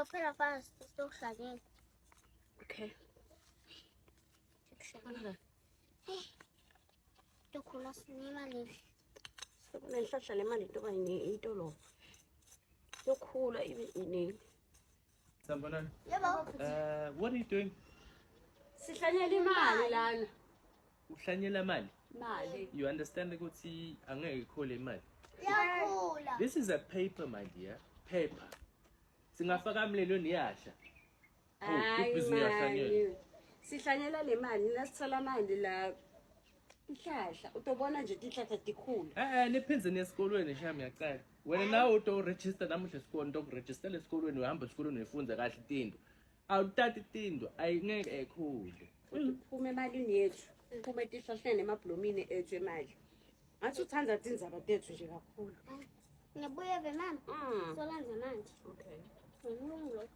phela fast sitokuhlanyela. Okay. Sikuhlanyela. Tokhula sinemali. Sokuna ihlahla lemali into bayitolo. Yokhula ibe iningi. Sanibonani. Yebo. What are you doing? Sihlanyela imali lana. Uhlanyela imali. Imali. You understand ukuthi angeke ikhole imali. Yakhula. This is a paper, my dear. Paper. Singafaka emlelweni iyasha. Ibhizinisi iyahlanyela. Sihlanyela le mali nasithola mali la ihlahla utobona nje ihlahla dikhula. Niphinze nesikolweni shami ngiyacela. Wena nawe uto-register namuhla esikoleni uto-register esikolweni uhamba esikolweni uyifunza kahle itinto. Awutati itinto ayingeke ekhule. Uphume emalini yethu. Uphume etihlahleni emabhlomini ethu emali. Ngathi uthanda tindzaba tethu nje kakhulu. Ngiyabuya ve mama. Solanze manje. Okay. Ngilungile.